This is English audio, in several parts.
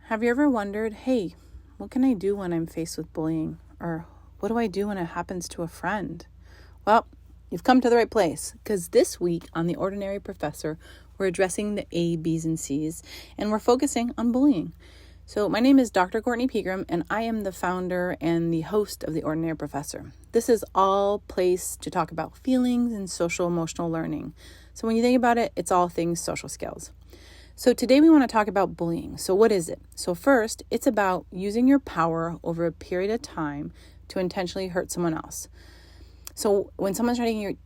Have you ever wondered, hey, what can I do when I'm faced with bullying? Or what do I do when it happens to a friend? Well, you've come to the right place, because this week on The Ordinary Professor, we're addressing the A, B's, and C's, and we're focusing on bullying. So my name is Dr. Courtney Pegram, and I am the founder and the host of The Ordinary Professor. This is all place to talk about feelings and social emotional learning. So when you think about it, it's all things social skills. So today we want to talk about bullying. So what is it? So first, it's about using your power over a period of time to intentionally hurt someone else. So when someone's trying to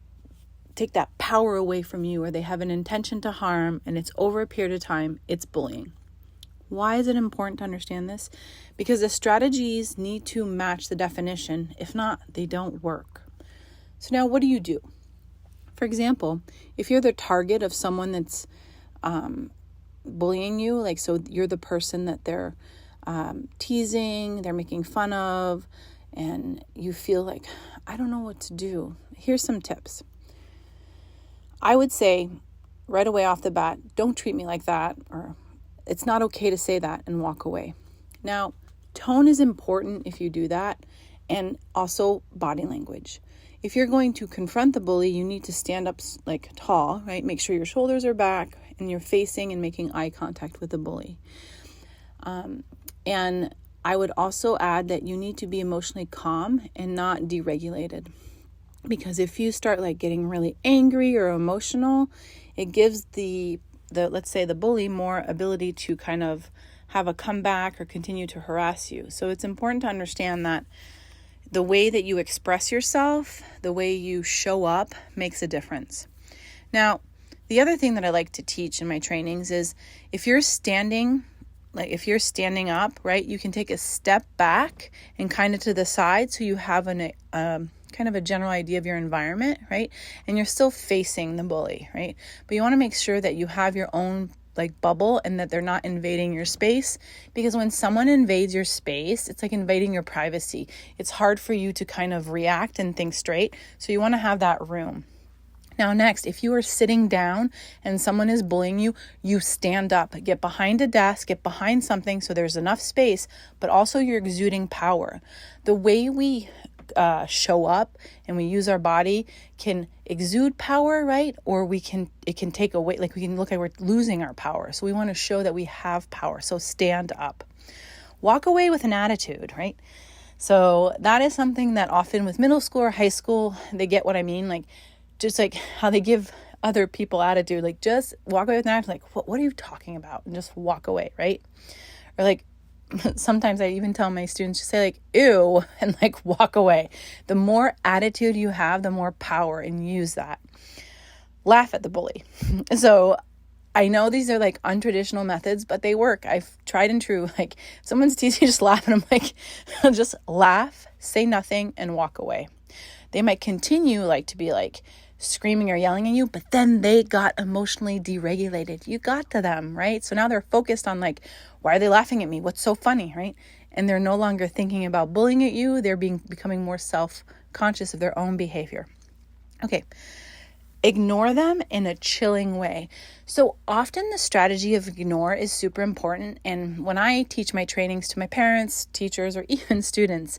take that power away from you, or they have an intention to harm and it's over a period of time, it's bullying. Why is it important to understand this? Because the strategies need to match the definition. If not, they don't work. So now what do you do? For example, if you're the target of someone that's bullying you, so you're the person that they're teasing, they're making fun of, and you feel like, I don't know what to do. Here's some tips. I would say right away off the bat, don't treat me like that, or it's not okay to say that, and walk away. Now, tone is important if you do that, and also body language. If you're going to confront the bully, you need to stand up tall, right? Make sure your shoulders are back and you're facing and making eye contact with the bully. And I would also add that you need to be emotionally calm and not deregulated. Because if you start getting really angry or emotional, it gives the let's say the bully more ability to kind of have a comeback or continue to harass you. So it's important to understand that the way that you express yourself, the way you show up makes a difference. Now, the other thing that I like to teach in my trainings is if you're standing up, right, you can take a step back and kind of to the side so you have kind of a general idea of your environment, right? And you're still facing the bully, right? But you want to make sure that you have your own bubble and that they're not invading your space, because when someone invades your space, it's like invading your privacy. It's hard for you to kind of react and think straight. So you want to have that room. Now, next, if you are sitting down and someone is bullying you, you stand up, get behind a desk, get behind something so there's enough space, but also you're exuding power. The way we show up and we use our body can exude power, right? Or it can take away, we can look like we're losing our power. So we want to show that we have power. So stand up. Walk away with an attitude, right? So that is something that often with middle school or high school, they get what I mean, just how they give other people attitude, just walk away with an attitude, what are you talking about? And just walk away, right? Or sometimes I even tell my students to say ew, and walk away. The more attitude you have, the more power, and use that. Laugh at the bully. So I know these are untraditional methods, but they work. I've tried and true. Someone's teasing, just laugh, and I'm just laugh, say nothing, and walk away. They might continue to be screaming or yelling at you, but then they got emotionally deregulated. You got to them, right? So now they're focused on why are they laughing at me? What's so funny, right? And they're no longer thinking about bullying at you. They're becoming more self-conscious of their own behavior. Okay. Ignore them in a chilling way. So often the strategy of ignore is super important. And when I teach my trainings to my parents, teachers, or even students,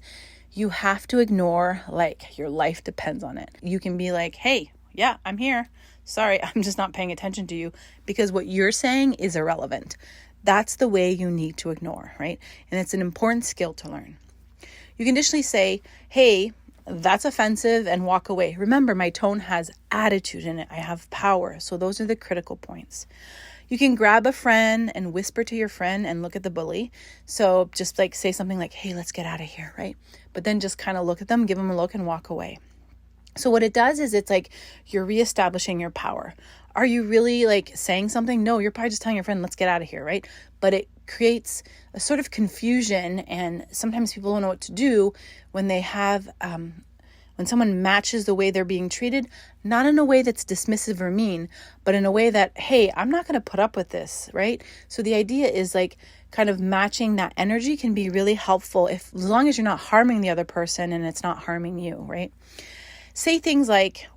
you have to ignore your life depends on it. You can be hey, yeah, I'm here. Sorry, I'm just not paying attention to you, because what you're saying is irrelevant. That's the way you need to ignore, right? And it's an important skill to learn. You can additionally say, hey, that's offensive, and walk away. Remember, my tone has attitude in it. I have power. So those are the critical points. You can grab a friend and whisper to your friend and look at the bully. So just say something hey, let's get out of here, right? But then just kind of look at them, give them a look, and walk away. So what it does is it's you're reestablishing your power. Are you really saying something? No, you're probably just telling your friend, let's get out of here, right? But it creates a sort of confusion, and sometimes people don't know what to do when they have when someone matches the way they're being treated, not in a way that's dismissive or mean, but in a way that, hey, I'm not going to put up with this, right? So the idea is kind of matching that energy can be really helpful as long as you're not harming the other person and it's not harming you, right? Say things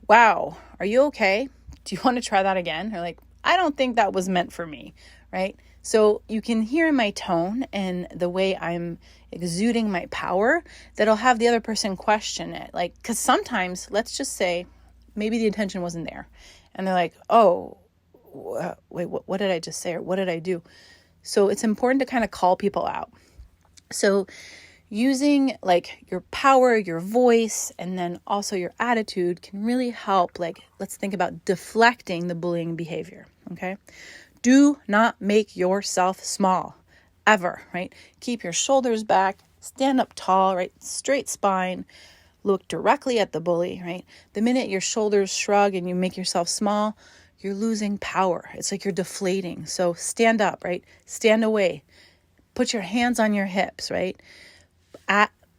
wow, are you okay? Do you want to try that again? Or I don't think that was meant for me, right? So you can hear in my tone and the way I'm exuding my power that I'll have the other person question it. Like, because sometimes, let's just say, maybe the intention wasn't there. And they're like, oh, wait, what did I just say? Or what did I do? So it's important to kind of call people out. So using like your power, your voice, and then also your attitude can really help. Like, let's think about deflecting the bullying behavior. Okay. Do not make yourself small ever, right? Keep your shoulders back, stand up tall, right? Straight spine, look directly at the bully, right? The minute your shoulders shrug and you make yourself small, you're losing power. It's like you're deflating. So stand up, right? Stand away. Put your hands on your hips, right?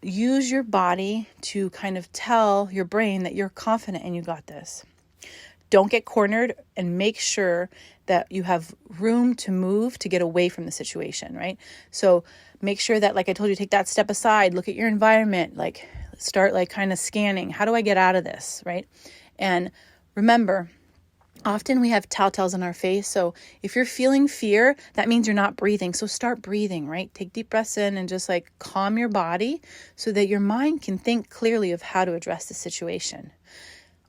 Use your body to kind of tell your brain that you're confident and you got this. Don't get cornered, and make sure that you have room to move to get away from the situation, right? So make sure that, like I told you, take that step aside, look at your environment, like start like kind of scanning. How do I get out of this, right? And remember, often we have telltales on our face. So if you're feeling fear, that means you're not breathing. So start breathing, right? Take deep breaths in and just like calm your body so that your mind can think clearly of how to address the situation.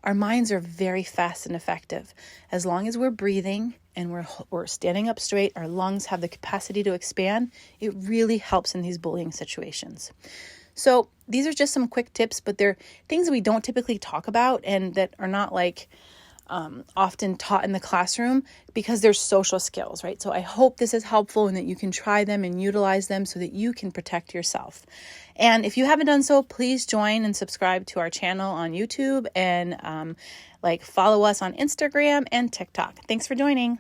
Our minds are very fast and effective. As long as we're breathing and we're standing up straight, our lungs have the capacity to expand. It really helps in these bullying situations. So these are just some quick tips, but they're things we don't typically talk about and that are not like often taught in the classroom because they're social skills, right? So I hope this is helpful and that you can try them and utilize them so that you can protect yourself. And if you haven't done so, please join and subscribe to our channel on YouTube and follow us on Instagram and TikTok. Thanks for joining.